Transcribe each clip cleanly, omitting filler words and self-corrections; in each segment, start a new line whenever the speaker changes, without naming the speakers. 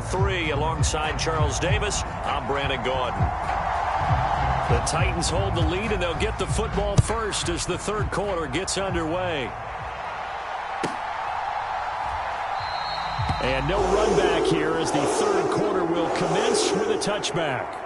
3 alongside Charles Davis. I'm Brandon Gaudin. The Titans hold the lead, and they'll get the football first as the third quarter gets underway. And no run back here as the third quarter will commence with a touchback.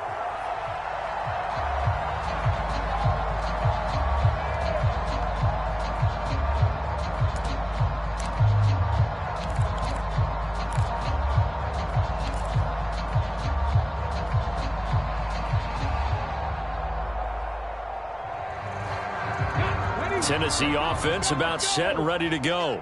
Tennessee offense about set and ready to go.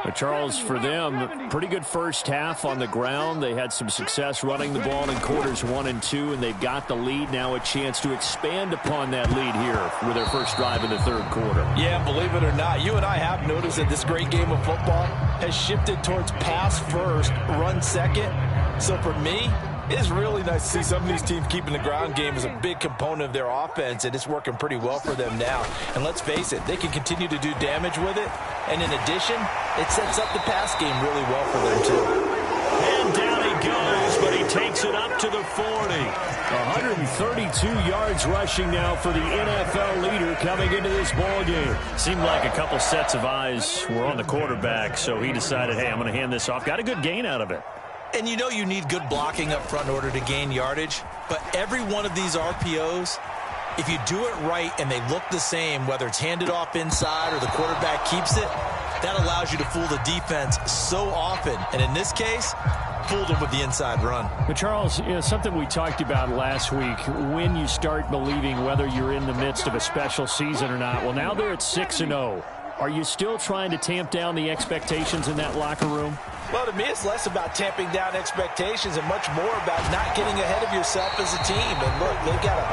But Charles, for them, pretty good first half on the ground. They had some success running the ball in quarters 1 and 2, and they've got the lead. Now a chance to expand upon that lead here with their first drive in the third quarter.
Yeah, believe it or not, you and I have noticed that this great game of football has shifted towards pass first, run second. So for me, it's really nice to see some of these teams keeping the ground game as a big component of their offense, and it's working pretty well for them now. And let's face it, they can continue to do damage with it. And in addition, it sets up the pass game really well for them, too.
And down he goes, but he takes it up to the 40. 132 yards rushing now for the NFL leader coming into this ball game. Seemed like a couple sets of eyes were on the quarterback, so he decided, hey, I'm going to hand this off. Got a good gain out of it.
And you know you need good blocking up front in order to gain yardage, but every one of these RPOs, if you do it right and they look the same, whether it's handed off inside or the quarterback keeps it, that allows you to fool the defense so often. And in this case, fooled them with the inside run.
But Charles, you know, something we talked about last week, when you start believing whether you're in the midst of a special season or not. Well, now they're at 6-0. Are you still trying to tamp down the expectations in that locker room?
Well, to me, it's less about tamping down expectations and much more about not getting ahead of yourself as a team. And look, they've got to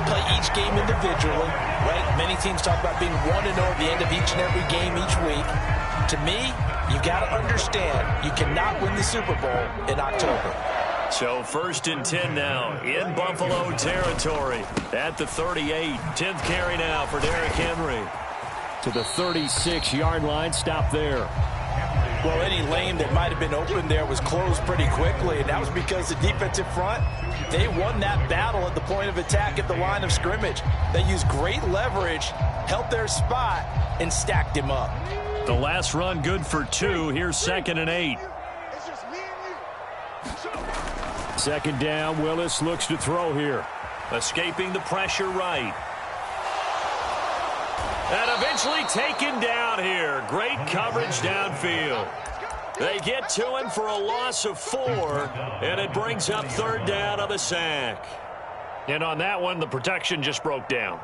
play each game individually, right? Many teams talk about being 1-0 at the end of each and every game each week. To me, you got to understand you cannot win the Super Bowl in October.
So 1st and 10 now in Buffalo territory at the 38. 10th carry now for Derrick Henry. To the 36-yard line, stop there.
Well, any lane that might have been open there was closed pretty quickly, and that was because the defensive front, they won that battle at the point of attack at the line of scrimmage. They used great leverage, held their spot, and stacked him up.
The last run good for 2. Here's 2nd and 8. Second down, Willis looks to throw here. Escaping the pressure right. And eventually taken down here. Great coverage downfield. They get to him for a loss of 4, and it brings up 3rd down on the sack. And on that one, the protection just broke down.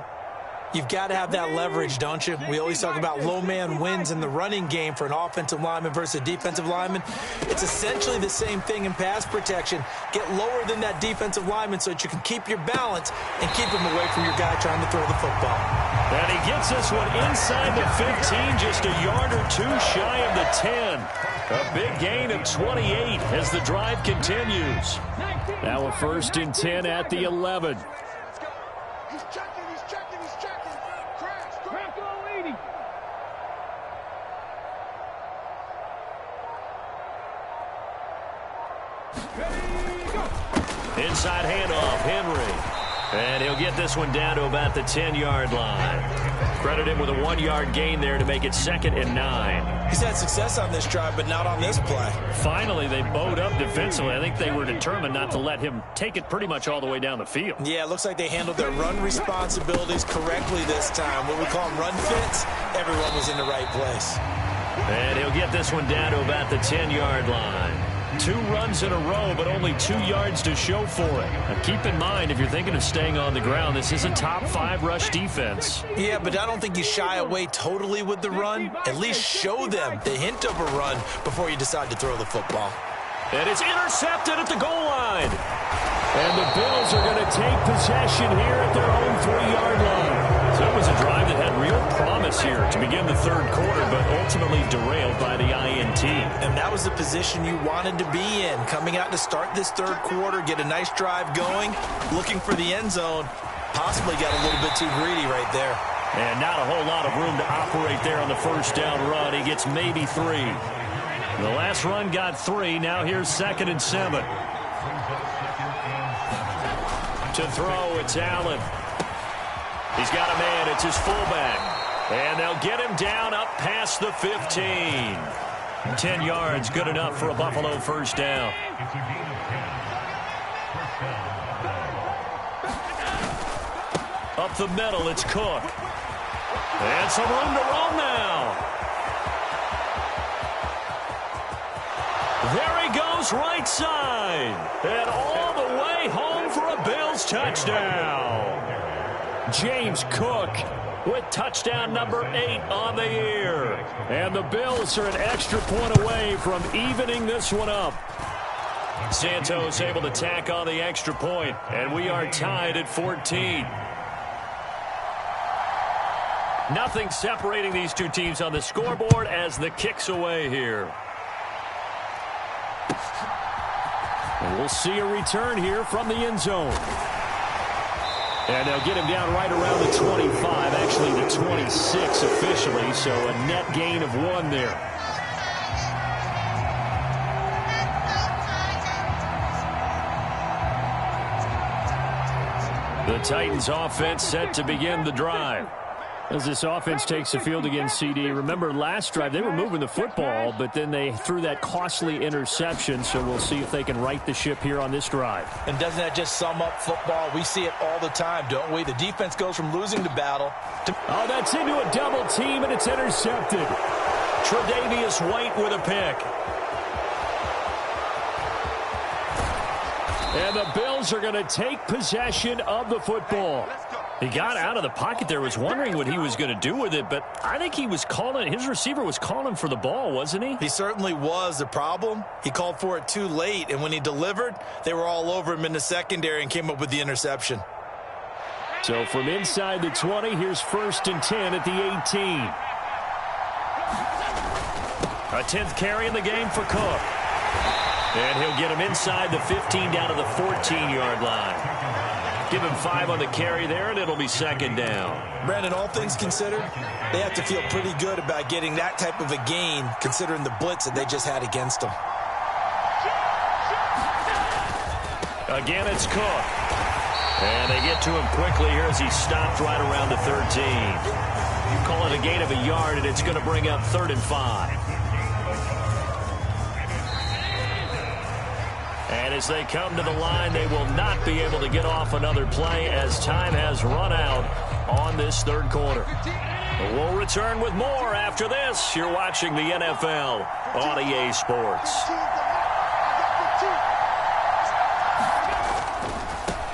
You've got to have that leverage, don't you? We always talk about low man wins in the running game for an offensive lineman versus a defensive lineman. It's essentially the same thing in pass protection. Get lower than that defensive lineman so that you can keep your balance and keep him away from your guy trying to throw the football.
And he gets this one inside the 15, just a yard or 2 shy of the 10. A big gain of 28 as the drive continues. Now a 1st and 10 at the 11. Inside handoff, Henry. And he'll get this one down to about the 10-yard line. Credit him with a 1-yard gain there to make it 2nd and 9.
He's had success on this drive, but not on this play.
Finally, they bowed up defensively. I think they were determined not to let him take it pretty much all the way down the field.
Yeah, it looks like they handled their run responsibilities correctly this time. What we call them run fits, everyone was in the right place.
And he'll get this one down to about the 10-yard line. 2 runs in a row, but only 2 yards to show for it. Now keep in mind, if you're thinking of staying on the ground, this is a top 5 rush defense.
Yeah, but I don't think you shy away totally with the run. At least show them the hint of a run before you decide to throw the football.
And it's intercepted at the goal line. And the Bills are going to take possession here at their own 3-yard line. So it was a drive that had real promise here to begin the third quarter, but ultimately derailed by the INT.
And that was the position you wanted to be in. Coming out to start this third quarter, get a nice drive going, looking for the end zone. Possibly got a little bit too greedy right there.
And not a whole lot of room to operate there on the first down run. He gets maybe 3. The last run got 3. Now here's 2nd and 7. To throw, it's Allen. He's got a man. It's his fullback. And they'll get him down up past the 15. 10 yards, good enough for a Buffalo first down. Up the middle, it's Cook. And some room to roam now. There he goes, right side. And all the way home for a Bills touchdown. James Cook with touchdown number 8 on the year. And the Bills are an extra point away from evening this one up. Santos able to tack on the extra point, and we are tied at 14. Nothing separating these two teams on the scoreboard as the kick's away here. And we'll see a return here from the end zone. And they'll get him down right around the 25, actually the 26 officially, so a net gain of 1 there. The Titans offense set to begin the drive. As this offense takes the field against CD, remember last drive they were moving the football, but then they threw that costly interception, so we'll see if they can right the ship here on this drive.
And doesn't that just sum up football? We see it all the time, don't we? The defense goes from losing the battle to...
Oh, that's into a double team, and it's intercepted. Tre'Davious White with a pick. And the Bills are going to take possession of the football. He got out of the pocket there, was wondering what he was going to do with it, but I think he was calling, his receiver was calling for the ball, wasn't he?
He certainly was. The problem, he called for it too late, and when he delivered, they were all over him in the secondary and came up with the interception.
So from inside the 20, here's 1st and 10 at the 18. A 10th carry in the game for Cook. And he'll get him inside the 15 down to the 14-yard line. Give him 5 on the carry there, and it'll be 2nd down.
Brandon, all things considered, they have to feel pretty good about getting that type of a gain, considering the blitz that they just had against them.
Again, it's Cook. And they get to him quickly here as he's stopped right around the 13. You call it a gain of a yard, and it's going to bring up 3rd and 5. And as they come to the line, they will not be able to get off another play as time has run out on this 3rd quarter. But we'll return with more after this. You're watching the NFL on EA Sports.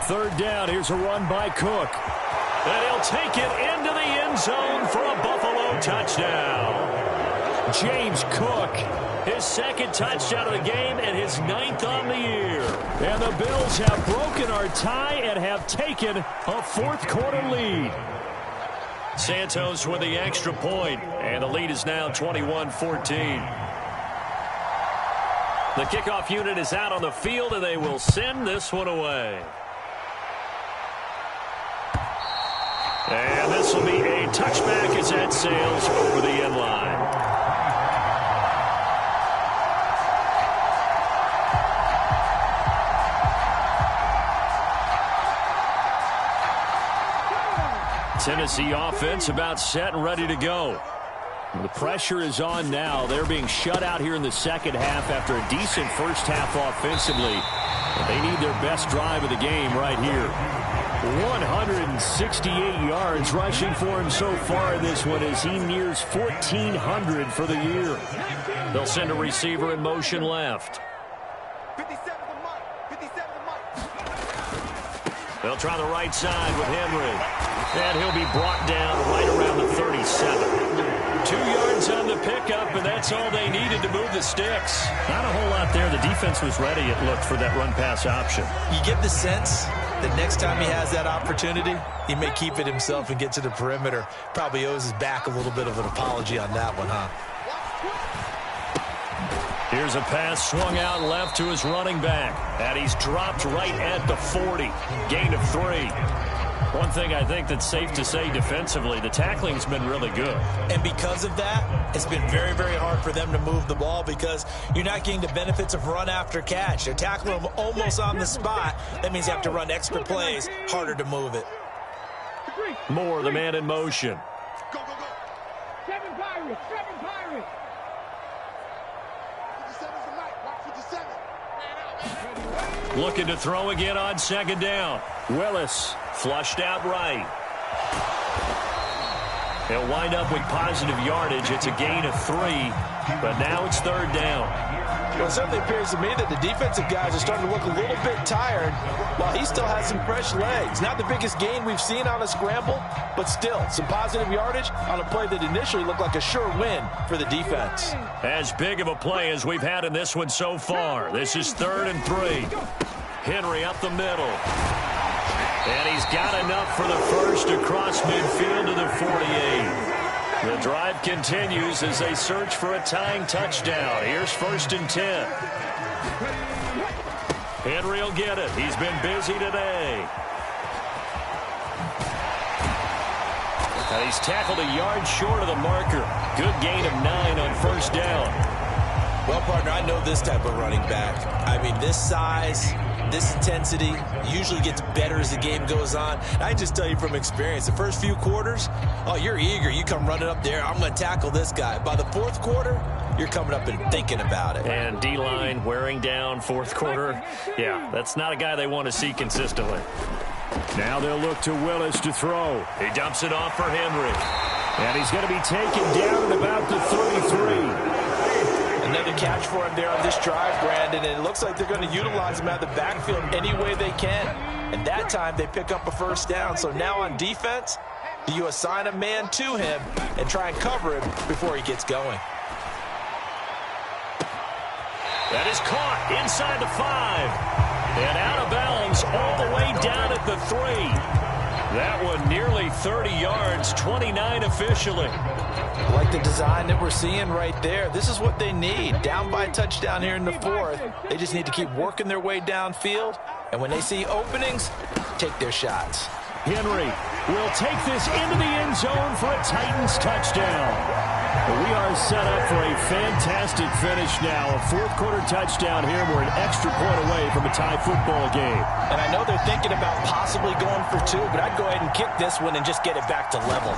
3rd down. Here's a run by Cook. And he'll take it into the end zone for a Buffalo touchdown. James Cook, his 2nd touchdown of the game and his 9th on the year. And the Bills have broken our tie and have taken a 4th quarter lead. Santos with the extra point, and the lead is now 21-14. The kickoff unit is out on the field, and they will send this one away. And this will be a touchback as that sails over the end line. Tennessee offense about set and ready to go. The pressure is on now. They're being shut out here in the 2nd half after a decent first half offensively. They need their best drive of the game right here. 168 yards rushing for him so far in this one as he nears 1,400 for the year. They'll send a receiver in motion left. They'll try the right side with Henry. And he'll be brought down right around the 37. 2 yards on the pickup, and that's all they needed to move the sticks. Not a whole lot there. The defense was ready, it looked, for that run-pass option.
You get the sense that next time he has that opportunity, he may keep it himself and get to the perimeter. Probably owes his back a little bit of an apology on that one, huh?
Here's a pass swung out left to his running back. And he's dropped right at the 40. Gain of 3. One thing I think that's safe to say defensively, the tackling's been really good.
And because of that, it's been very, very hard for them to move the ball because you're not getting the benefits of run after catch. They're tackling them almost on the spot. That means you have to run extra plays, harder to move it.
Moore, the man in motion.
Go, go, go. 7 Pirates, 7 Pirates. 57's the mic, watch 57.
Looking to throw again on second down. Willis flushed out right. He'll wind up with positive yardage. It's a gain of 3, but now it's third down.
Well, it certainly appears to me that the defensive guys are starting to look a little bit tired while he still has some fresh legs. Not the biggest gain we've seen on a scramble, but still some positive yardage on a play that initially looked like a sure win for the defense.
As big of a play as we've had in this one so far. This is 3rd and 3. Henry up the middle. And he's got enough for the first across midfield to the 48. The drive continues as they search for a tying touchdown. Here's 1st and 10. Henry will get it. He's been busy today. And he's tackled a yard short of the marker. Good gain of 9 on 1st down.
Well, partner, I know this type of running back. I mean, this size, this intensity usually gets better as the game goes on. I just tell you from experience, the first few quarters, oh, you're eager. You come running up there. I'm going to tackle this guy. By the 4th quarter, you're coming up and thinking about it.
And D-line wearing down 4th quarter. Yeah, that's not a guy they want to see consistently. Now they'll look to Willis to throw. He dumps it off for Henry. And he's going to be taken down at about the 33.
Another catch for him there on this drive, Brandon, and it looks like they're going to utilize him out of the backfield any way they can. And that time they pick up a 1st down. So now on defense, do you assign a man to him and try and cover him before he gets going?
That is caught inside the 5. And out of bounds all the way down at the 3. That one nearly 30 yards, 29 officially.
Like the design that we're seeing right there. This is what they need. Down by a touchdown here in the 4th. They just need to keep working their way downfield. And when they see openings, take their shots.
Henry will take this into the end zone for a Titans touchdown. We are set up for a fantastic finish now. A 4th quarter touchdown here. We're an extra point away from a tie football game.
And I know they're thinking about possibly going for 2, but I'd go ahead and kick this one and just get it back to level.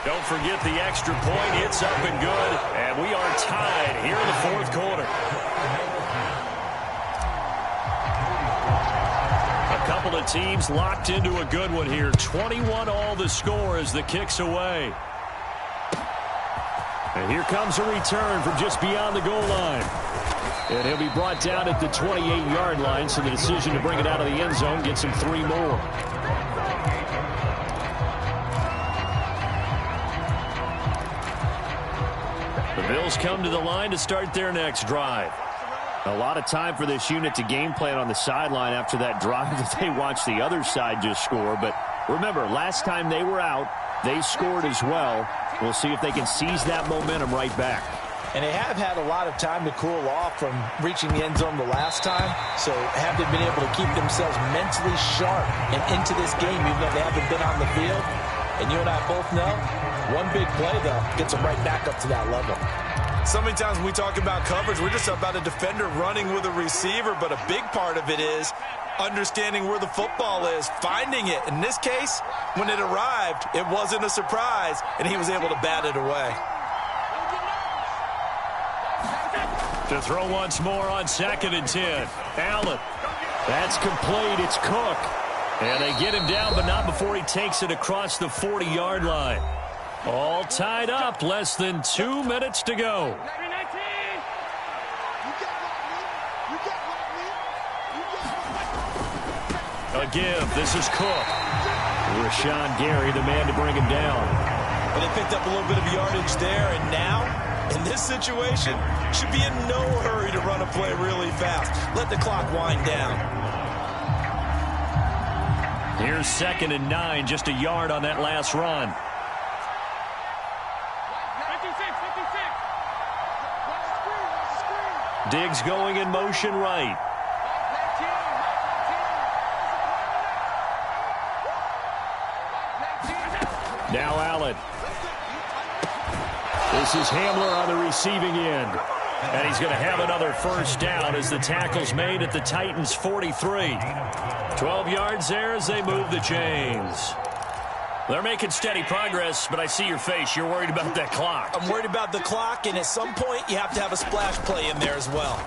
Don't forget the extra point. It's up and good. And we are tied here in the 4th quarter. A couple of teams locked into a good one here. 21 all the score as the kick's away. And here comes a return from just beyond the goal line. And he'll be brought down at the 28-yard line, so the decision to bring it out of the end zone gets him 3 more. The Bills come to the line to start their next drive. A lot of time for this unit to game plan on the sideline after that drive that they watched the other side just score. But remember, last time they were out, they scored as well. We'll see if they can seize that momentum right back.
And they have had a lot of time to cool off from reaching the end zone the last time. So have they been able to keep themselves mentally sharp and into this game even though they haven't been on the field? And you and I both know, one big play, though, gets them right back up to that level. So many times when we talk about coverage, we're just about a defender running with a receiver, but a big part of it is understanding where the football is, finding it. In this case, when it arrived, it wasn't a surprise, and he was able to bat it away.
To throw once more on 2nd and 10. Allen. That's complete. It's Cook. And they get him down, but not before he takes it across the 40-yard line. All tied up. Less than 2 minutes to go. A give. This is Cook. Rashawn Gary, the man to bring him down.
Well, they picked up a little bit of yardage there, and now, in this situation, should be in no hurry to run a play really fast. Let the clock wind down.
Here's 2nd and 9, just a yard on that last run. Diggs going in motion right. Now Allen. This is Hamler on the receiving end. And he's going to have another first down as the tackle's made at the Titans' 43. 12 yards there as they move the chains. They're making steady progress, but I see your face. You're worried about that clock.
I'm worried about the clock, and at some point you have to have a splash play in there as well.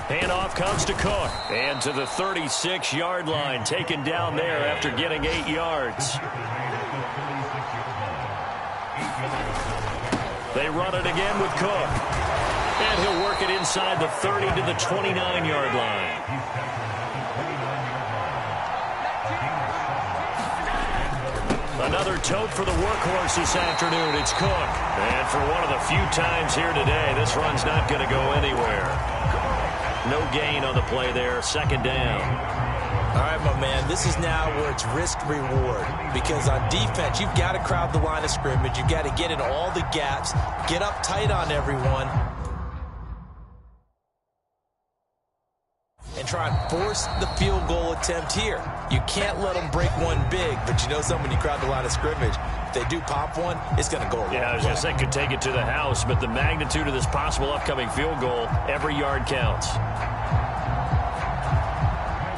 Handoff comes to Cook. And to the 36-yard line, taken down there after getting 8 yards. They run it again with Cook. And he'll work it inside the 30 to the 29-yard line. Another tote for the workhorse this afternoon. It's Cook. And for one of the few times here today, this run's not going to go anywhere. No gain on the play there. Second down.
All right, my man, this is now where it's risk-reward. Because on defense, you've got to crowd the line of scrimmage. You've got to get in all the gaps, get up tight on everyone, and try and force the field goal attempt here. You can't let them break one big, but you know something, when you crowd the line of scrimmage, if they do pop one, it's going to go away.
Yeah, I was going to say, could take it to the house, but the magnitude of this possible upcoming field goal, every yard counts.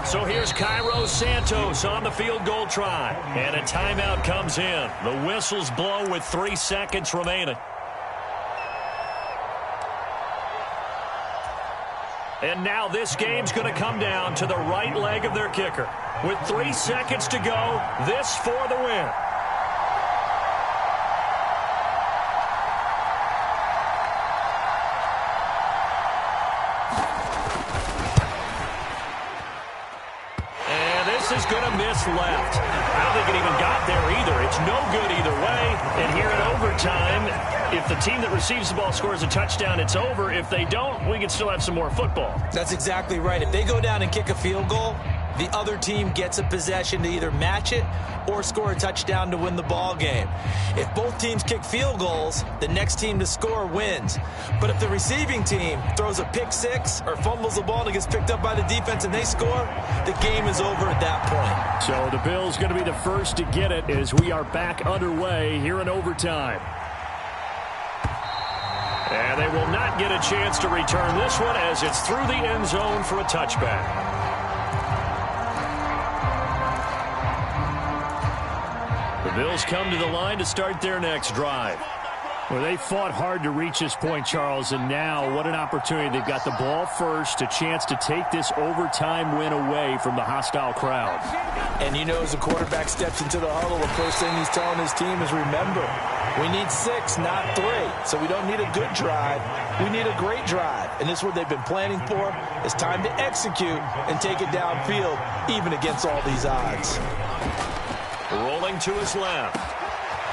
So here's Cairo Santos on the field goal try. And a timeout comes in. The whistles blow with 3 seconds remaining. And now this game's going to come down to the right leg of their kicker. With 3 seconds to go, this for the win. And this is going to miss left. I don't think it even got there either. It's no good either way. And here in overtime, if the team that receives the ball scores a touchdown, it's over. If they don't, we can still have some more football.
That's exactly right. If they go down and kick a field goal, the other team gets a possession to either match it or score a touchdown to win the ball game. If both teams kick field goals, the next team to score wins. But if the receiving team throws a pick six or fumbles the ball and it gets picked up by the defense and they score, the game is over at that point.
So the Bills going to be the first to get it as we are back underway here in overtime. And they will not get a chance to return this one as it's through the end zone for a touchback. The Bills come to the line to start their next drive. Well, they fought hard to reach this point, Charles, and now what an opportunity. They've got the ball first, a chance to take this overtime win away from the hostile crowd.
And you know, as the quarterback steps into the huddle, the first thing he's telling his team is, remember, we need 6, not 3. So we don't need a good drive. We need a great drive. And this is what they've been planning for. It's time to execute and take it downfield, even against all these odds.
Rolling to his left.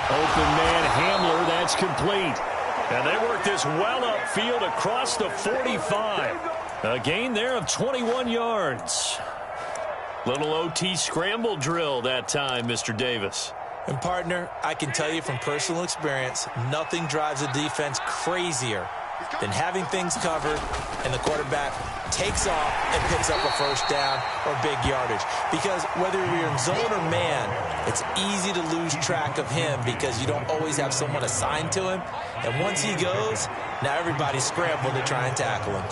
Open man Hamler, that's complete. And they work this well upfield across the 45. A gain there of 21 yards. Little OT scramble drill that time, Mr. Davis.
And partner, I can tell you from personal experience, nothing drives a defense crazier than having things covered and the quarterback takes off and picks up a first down or big yardage. Because whether you're in zone or man, it's easy to lose track of him because you don't always have someone assigned to him. And once he goes, now everybody's scrambling to try and tackle him.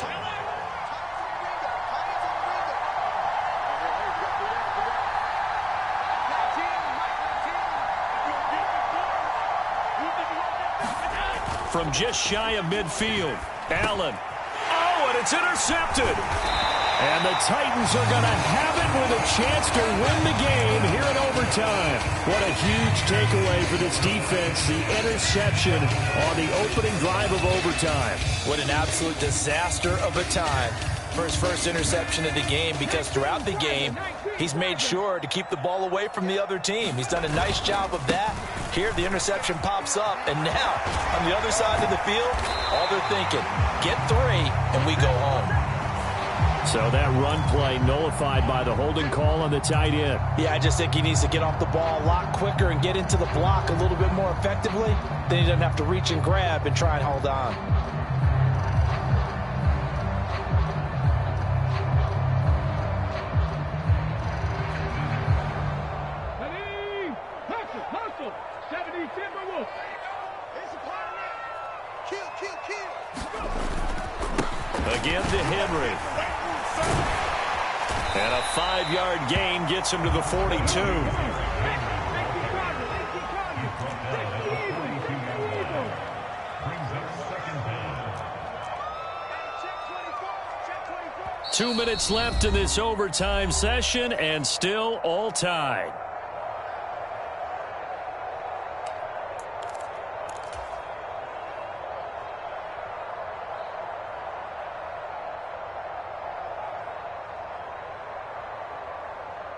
From just shy of midfield, Allen. Oh, and it's intercepted. And the Titans are going to have it with a chance to win the game here in overtime. What a huge takeaway for this defense, the interception on the opening drive of overtime.
What an absolute disaster of a time for his first interception of the game, because throughout the game, he's made sure to keep the ball away from the other team. He's done a nice job of that. Here, the interception pops up, and now, on the other side of the field, all they're thinking, get 3, and we go home.
So that run play nullified by the holding call on the tight end.
Yeah, I just think he needs to get off the ball a lot quicker and get into the block a little bit more effectively. Then he doesn't have to reach and grab and try and hold on.
to Henry. And a 5-yard gain gets him to the 42. Two minutes left in this overtime session, and still all tied.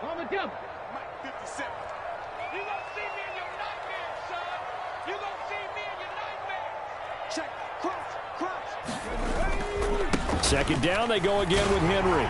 On the jump. Mike 57. You gonna see me in your nightmares, son. You gonna see me in your nightmares. Check. Cross.
Second down, they go again with Henry.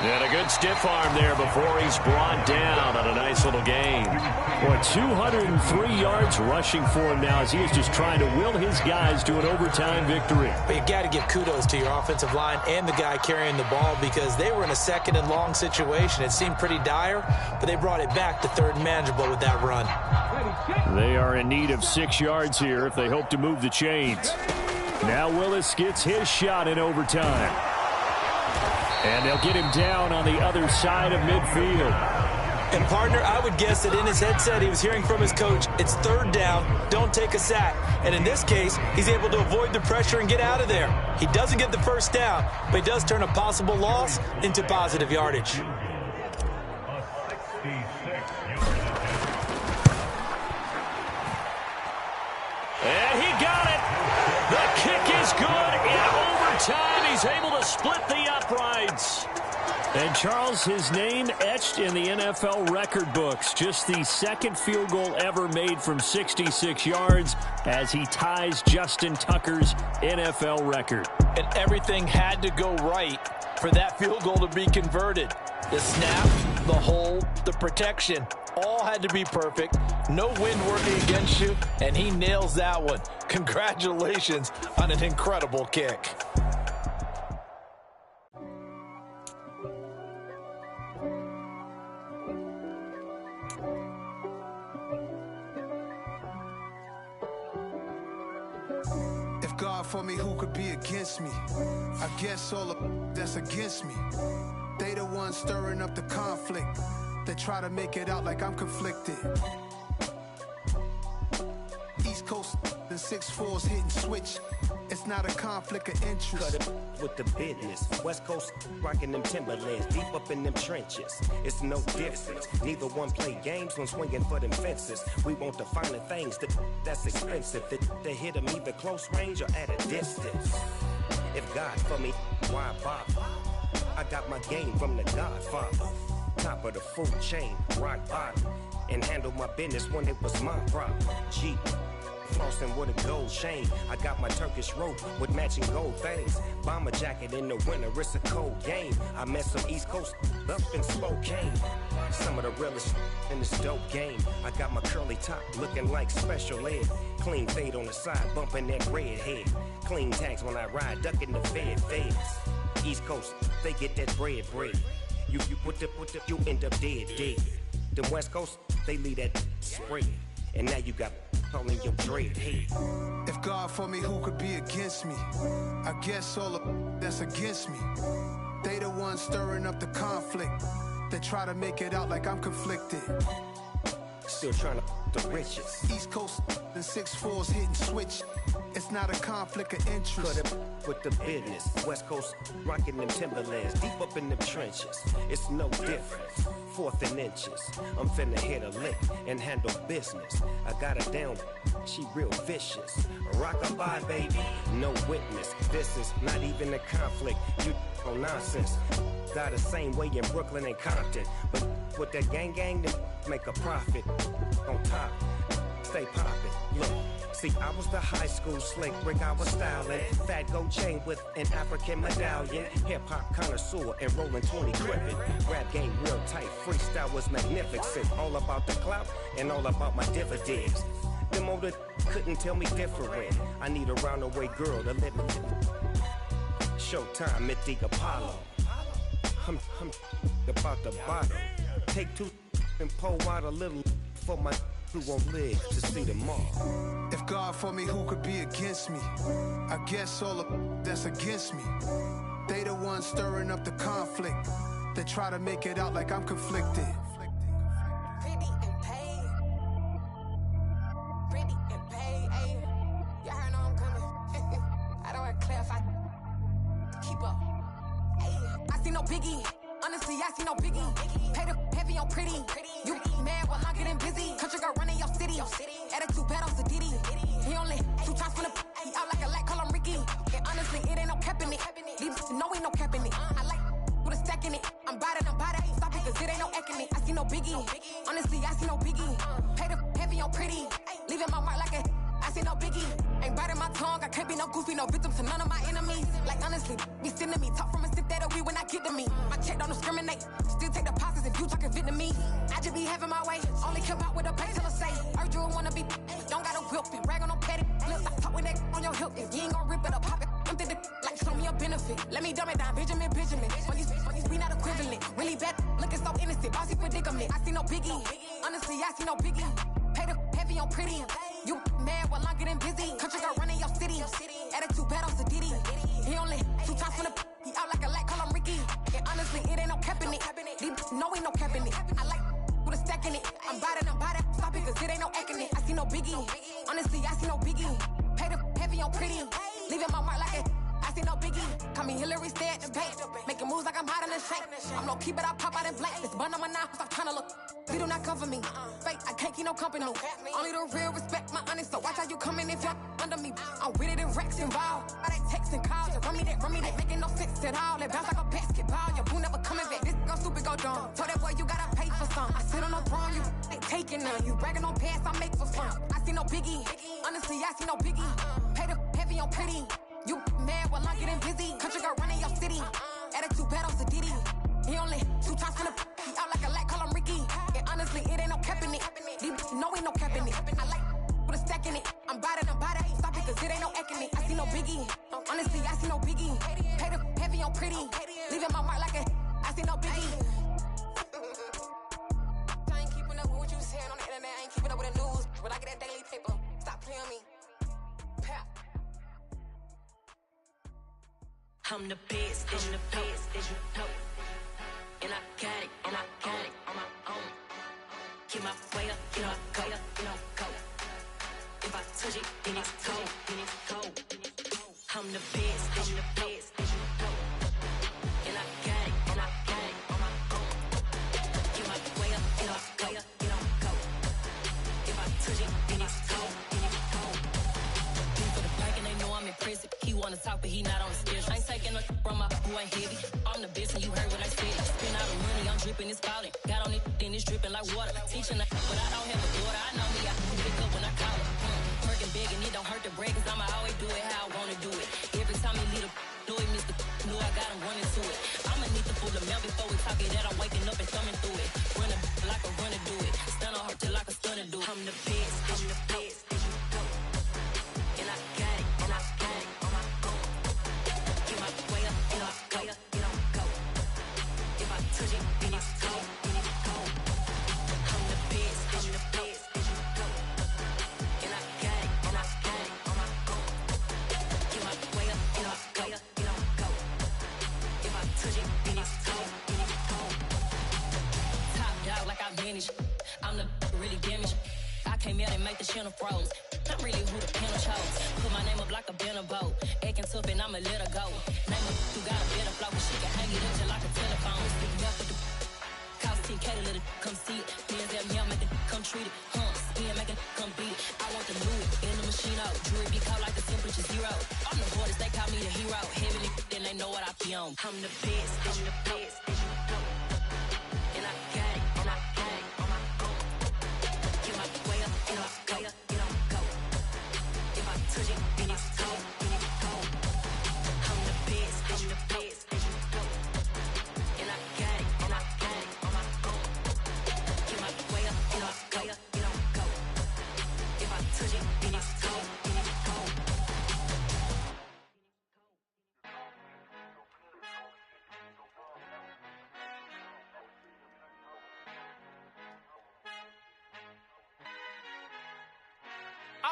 And a good stiff arm there before he's brought down on a nice little gain. Boy, 203 yards rushing for him now as he is just trying to will his guys to an overtime victory.
But you got to give kudos to your offensive line and the guy carrying the ball because they were in a second and long situation. It seemed pretty dire, but they brought it back to third and manageable with that run.
They are in need of 6 yards here if they hope to move the chains. Now Willis gets his shot in overtime. And they'll get him down on the other side of midfield.
And, partner, I would guess that in his headset he was hearing from his coach, it's third down, don't take a sack. And in this case, he's able to avoid the pressure and get out of there. He doesn't get the first down, but he does turn a possible loss into positive yardage.
And he got it. The kick is good in overtime. He's able to split the uprights. And, Charles, his name etched in the NFL record books. Just the second field goal ever made from 66 yards as he ties Justin Tucker's NFL record.
And everything had to go right for that field goal to be converted. The snap, the hold, the protection, all had to be perfect. No wind working against you, and he nails that one. Congratulations on an incredible kick.
If God for me, who could be against me? I guess all of that's against me. They the ones stirring up the conflict. They try to make it out like I'm conflicted. East Coast and 6'4's hitting switch. It's not a conflict of interest.
Cut it with the business. West Coast rocking them Timberlands, deep up in them trenches. It's no difference. Neither one play games when swinging for them fences. We want the finer things that's expensive. They hit them either close range or at a distance. If God for me, why bother? I got my game from the Godfather. Top of the food chain, rock bottom. And handle my business when it was my problem. Jeep. Flossing with a gold chain. I got my Turkish rope with matching gold things. Bomber jacket in the winter, it's a cold game. I met some East Coast up in Spokane. Some of the realest in this dope game. I got my curly top looking like special ed. Clean fade on the side, bumping that red head. Clean tags when I ride, ducking the feds. East Coast, they get that bread. You you end up dead. The West Coast, they leave that spread. And now you got calling your dread head.
If God for me, who could be against me? I guess all of that's against me. They the ones stirring up the conflict. They try to make it out like I'm conflicted.
Still trying to the riches.
East Coast and 6'4's hitting switch. It's not a conflict of interest.
Cut it with the business. West Coast rocking them Timberlands, deep up in them trenches. It's no difference. 4th and inches. I'm finna hit a lick and handle business. I got her down, she real vicious. Rock-a-bye, baby, no witness. This is not even a conflict. You on nonsense. Got the same way in Brooklyn and Compton. But with that gang, then make a profit. On top, stay poppin'. Look. See, I was the high school slick brick, I was styling. Fat gold chain with an African medallion. Hip-hop connoisseur and rolling 20 crippin'. Rap game real tight, freestyle was magnificent. All about the clout and all about my dividends. Them older couldn't tell me different. I need a roundaway girl to let me. Showtime, Mythic Apollo. I'm about the bottom. Take 2 and pull out a little for my who won't live to see tomorrow.
If God for me, who could be against me? I guess all the that's against me. They the ones stirring up the conflict. They try to make it out like I'm conflicted.
Pretty and paid. Pretty and paid, ayy. Y'all heard know I'm coming. I don't want to clarify. Keep up. Ayy. I see no biggie. Honestly, I see no biggie. Pay the heavy on pretty. You mad while I'm getting busy. Country girl running your city. Attitude bad on Diddy. He only 2 times from the he out like a light, call him Ricky. And honestly, it ain't no cap in it. These no ain't no cap in it. I like with a stack in it. I'm bout it. Stop it, cause it ain't no acting it. I see no biggie. Honestly, I see no biggie. Pay the heavy on pretty. Leaving my mark like a I see no biggie. Ain't biting my tongue. I can't be no goofy, no victim to none of my enemies. Like honestly, be sending me. Talk from a sip that we when I get to me. My check don't discriminate. Still take deposits if you talking Vietnamese. I just be having my way. Only care about what the pay till I say. Heard you wanna be. Don't gotta whip it. Rag on no petty. Flip. I talk with that on your hip. If you ain't gon' rip it up, pop it. Empty the like show me a benefit. Let me dumb it down. Benjamin. When these we not equivalent. Really bad. Looking so innocent. Bossy predicament. I see no biggie. Honestly, I see no biggie. Pay the heavy on pretty. You mad while I'm getting busy. Country girl running your city. Attitude bad on Diddy. He only 2 times from the he out like a light, call him Ricky. And honestly, it ain't no cap in it. These no ain't no cap in it. I like with a stack in it. I'm bout it. Stop it, cause it ain't no acting it. I see no biggie. Honestly, I see no biggie. Pay the heavy on pretty. Leaving my mark like it. I see no biggie. Call me Hillary, stay at the bank. Making moves like I'm hot in the shank. I'm no keep it, I pop out in blank. This bun on my knife, stop trying to look. They do not cover me. Fake, I can't keep no company. Only the real respect my honest. So watch how you coming if you're under me. I'm with it in racks involved. I they texting calls. You run me that. Making no sense at all. They bounce like a basketball. Your boo never coming back. This go stupid, go dumb. Told that boy you gotta pay for some. I sit on no throne, you ain't taking none. You bragging on past, I make for fun. I see no biggie. Honestly, I see no biggie. Pay the heavy on pretty. You mad while I'm getting busy. Country girl running your city. Attitude bad on Diddy. He only 2 times from the he out like a light, call him Ricky. And honestly, it ain't no cap in it. These no ain't no cap in it. I like with a stack in it. I'm bout it. Stop it, cause it ain't no acting it. I see no biggie. Honestly, I see no biggie. Pay the heavy on pretty. Leaving my mark like a I see no biggie. I ain't keeping up with what you saying on the internet. I ain't keeping up with the news. But I get that daily paper. Stop playing me. Pap.
I'm the best, I'm the best, you know. And I got it on my own. Keep my way up, you know, go. If I touch it, then it's cold. I'm the best, you know. And I got it on my own. Keep my way up, you know, go. If I touch it, then it's cold. For the bank and they know I'm in prison. He wanna talk, but he not on the schedule. I ain't taking no from my who ain't heavy. I'm the best and you heard what I said. Spend all the money, I'm dripping, it's falling. Got on it, then it's dripping like water. Teaching but I don't have a daughter. I know me, I can pick up when I call her. Working big and it don't hurt the break, cause I'ma always do it how I wanna do it. Every time he lead a know it, Mr. Know I got him running to it. I'ma need to pull the mail before we talk it that I'm waking up and thumbing through it. Run like a runner do it. Stun on her till like a stunner do it. I'm the best, you know. And I got it on my own. Keep my way up, you know, go. If I touch it, then it's cold. I'm the best, you know. And I got it on my own. Keep my way up, you know, go. If I touch it, then it's cold. Top dog like I manage. I'm the really damaged. I came out and make the channel froze. I'm really who the panel chose. Put my name up like a banner boat. Acting tough and I'ma let her go. Name her who got a better flow, but she can hang it up just like a telephone. Speaking up with the cost 10K to let it come see it. Hands at me, I'll make it come treat it. Spin, make it come beat it. I want the Louis in the machine out. Jewelry be caught like the temperature 0. I'm the hardest, they call me the hero. Heavenly, then they know what I be on. I'm the best, you know. And I got it on my own. Keep my way up, you know, go. If I touch it, then it's cold. I'm the best, you know. And I got it on my own. Keep my way up, you know, go. If I touch it, then it's cold.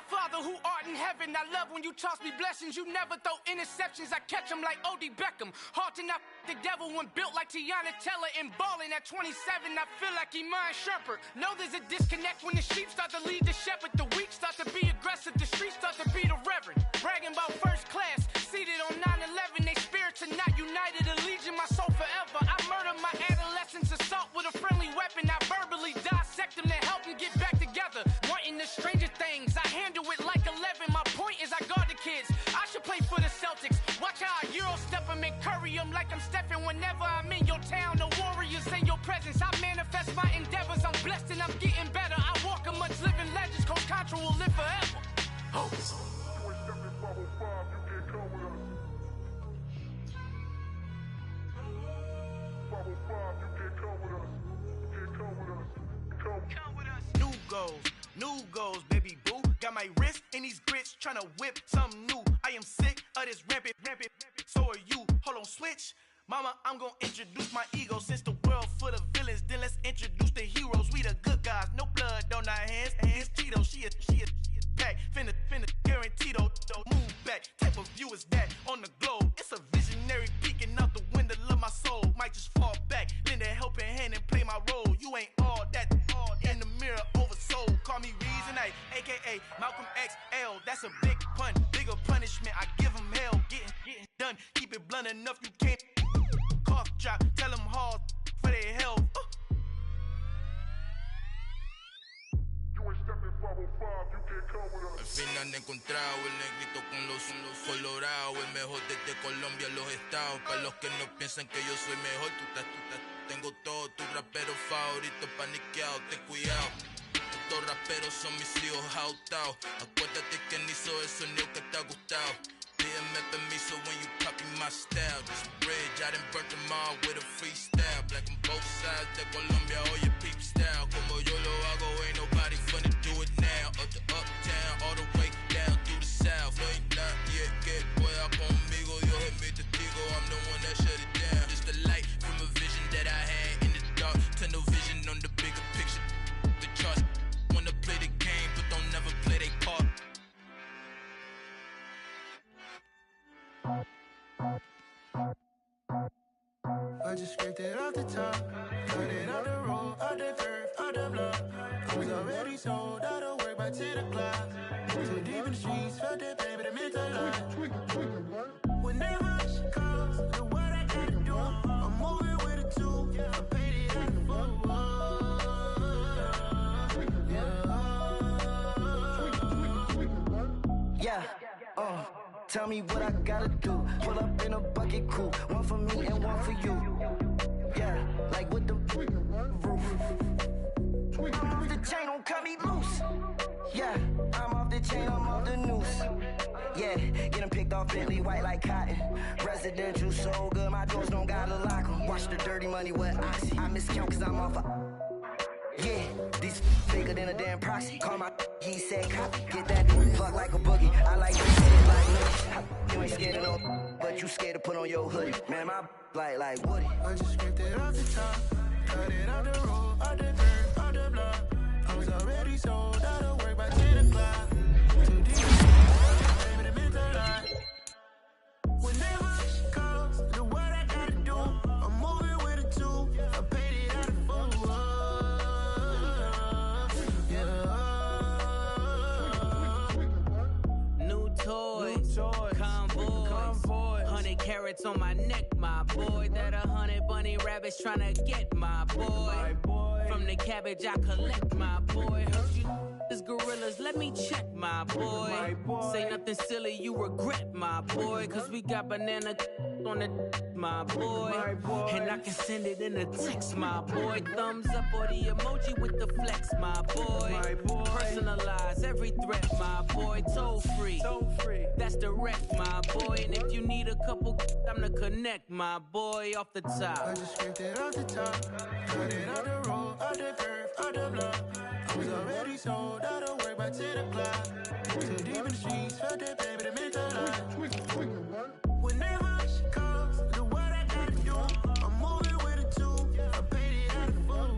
Father who art in heaven, I love when you toss me blessings. You never throw interceptions, I catch them like O.D. Beckham. Hard to not the devil when built like Tiana Teller and balling at 27. I feel like Iman Shumpert. Know there's a disconnect when the sheep start to lead the shepherd. The weak start to be aggressive, the streets start to be the reverend. Bragging about first class, seated on 9/11. They spirits are not united, a legion, my soul forever. I murder my adolescence, assault with a friendly weapon. I verbally dissect them to help them get back together. Wanting the stranger things, I handle it like 11. My point is I guard the kids. I should play for the Celtics. Watch how I Euro step them and curry them like I'm stepping. Whenever I'm in your town, the warriors in your presence. I manifest my endeavors. I'm blessed and I'm getting better. I walk amongst living legends. Coach Contra will live forever. Oh. New goals, baby boo. Got my wrist in these grits, tryna whip something new. I am sick of this rampant. So are you. Hold on, switch. Mama, I'm gonna introduce my ego. Since the world full of villains, then let's introduce the heroes. We the good guys, no blood on our hands. Hands Tito, she a pack. Finna guarantee though. Move back. Type of view is that on the globe? It's a visionary peeking out the window of my soul. Might just fall back, lend a helping hand and play my role. You ain't all that in the mirror oversold. Call me Reasonite, aka Malcolm XL. That's a big pun, bigger punishment. I give him hell, getting done. Keep it blunt enough, you can't cough drop. Tell them hard for their health.
Al fin han encontrado el negrito con los colorados, el mejor desde Colombia, los estados. Para los que no piensan que yo soy mejor, tengo todos tus raperos favoritos paniqueados, ten cuidado. Estos raperos son mis hijos jautados. Acuérdate que ni hizo el sonido que te ha gustado. Pídeme permiso when you copy my style. This bridge, I done burnt them all with a freestyle. Black on both sides de Colombia, oye peep style. Como yo lo hago, ain't nobody finna do it now. Up to uptown, all the way down through the south. No hay nadie que pueda conmigo, Dios es mi testigo. I'm the one that shut it down. Just the light from a vision that I had in the dark. Tunnel vision on the bigger picture. The charts wanna play the game, but don't never play their part.
I just scraped it off the top, cut it out the road, out the curve, out the block. I was already sold out of work by 10 o'clock. Too deep in the streets, felt that baby, the mental lie. Whenever she calls, the what I gotta do, I'm moving with a two. I paid it out the foot.
Yeah, tell me what I gotta do. Pull up in a bucket crew, one for me and one for you. Yeah, like with the roof. I'm off the chain, don't cut me loose. Yeah, I'm off the chain, I'm off the noose. Yeah, getting picked off Bentley white like cotton. Residential so good, my doors don't gotta lock 'em. Watch the dirty money with Oxy. I miscount cause I'm off yeah, these bigger than a damn proxy. Call my he said copy. Get that fuck like a boogie. I like this shit like no. You ain't scared of no, but you scared to put on your hoodie. Man, my like Woody.
I just scraped it off the top, cut it out the road, out the curve, out the block. I was already sold out of work by 10 o'clock. Too deep, baby, the mental lie. Whenever she calls, the what I gotta do, I'm moving with a two. I paid it out of foot.
New toys, convoys, 100 carats on my neck, my boy. That 100 bunny rabbits tryna get my boy. From the cabbage I collect, my boy. Heard you is gorillas, let me check, my boy. Say nothing silly, you regret, my boy. Cause we got banana on the my boy. And I can send it in a text, my boy. Thumbs up or the emoji with the flex, my boy. Personalize every threat, my boy. Toll free, that's direct, my boy. And if you need a couple, I'm the connect, my boy. Off the top,
I just scraped it off the top, cut it out the road, out the curve, out the block. I was already sold out of work by 10 o'clock. Too deep in the streets, felt that baby, the mental lie. Whenever she calls, the what I gotta do, I'm moving with a two. I paid it out of foot.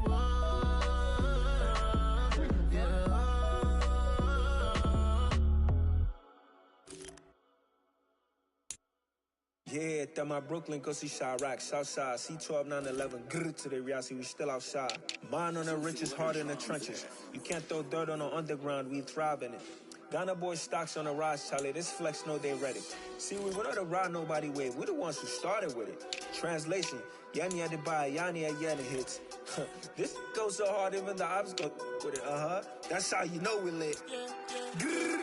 Yeah, that my Brooklyn, go see Chirac, Southside, C12, 911, grrr to the Riasi, we still outside. Mine on the richest, heart in the trenches. You can't throw dirt on the underground, we thrive in it. Ghana boys stocks on the rise, Charlie, this flex know they ready. See, we not to ride nobody way, we the ones who started with it. Translation, Yanni had to buy, Yanni had Yanni hits. This goes so hard, even the ops go with it, That's how you know we lit. Grrr.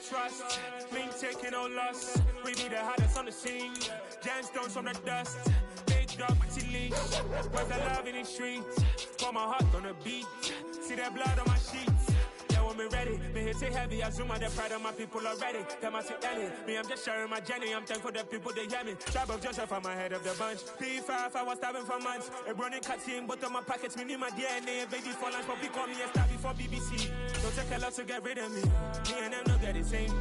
Trust, me taking no loss. We be the hottest on the scene. Gemstones from the dust. Big dog with leash. Where's the love in the streets? Pour my heart on the beat. See that blood on my sheets. Yeah, when me ready, me hit it heavy. I zoom out the pride of my people already. Them I see Ellie. Me, I'm just sharing my journey. I'm thankful the people they hear me. Tribe of Joseph, I'm ahead of the bunch. P5, I was starving for months. A running cutscene, but on my pockets, me need my DNA. Baby for lunch, but we call me a star before BBC. Don't take a lot to get rid of me. Me and them don't get the same.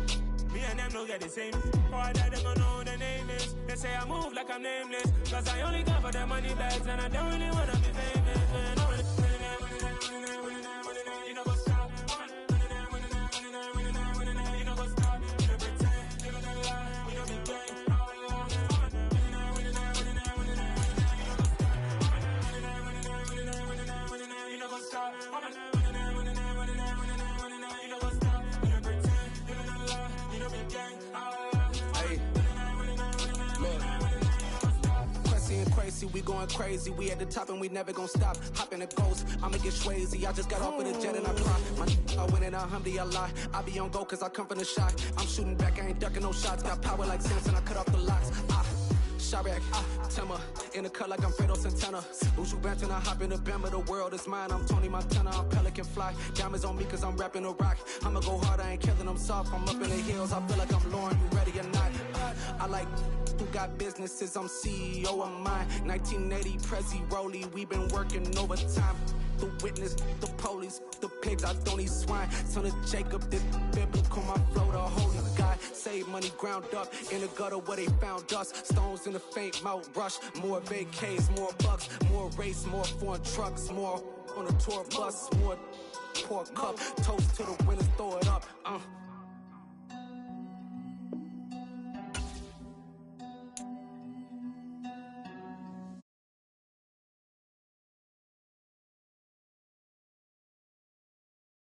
Me and them don't get the same. Why that they don't know who the name is? They say I move like I'm nameless. Cause I only come for the money bags and I don't really wanna be famous. Man, you know what's up. You know what's up. You pretend, live in a lie. We don't be gang. You know what's up.
We going crazy, we at the top and we never gon' stop. Hop in the ghost, I'ma get Swayze. I just got off with a jet and I fly. I win in a Humvee, I lie. I be on go cause I come from the shot. I'm shooting back, I ain't ducking no shots. Got power like Samson, I cut off the locks. Chirac, Timmer, in the cut like I'm Fredo Santana. Uju Banton, I hop in the Bama, the world is mine. I'm Tony Montana, I'm Pelican Fly. Diamonds on me cause I'm rapping a rock. I'ma go hard, I ain't killing them soft. I'm up in the hills, I feel like I'm Lauren, you ready or not? I like who got businesses, I'm CEO of mine. 1980, Prezi Rolly, we been working overtime. The witness, the police, the pigs, I don't eat swine. Son of Jacob, this biblical, my flow, the holy God. Save money ground up in the gutter where they found us. Stones in the faint mouth rush. More vacays, more bucks, more race, more foreign trucks, more on a tour bus, more pour cup. Toast to the winners, throw it up.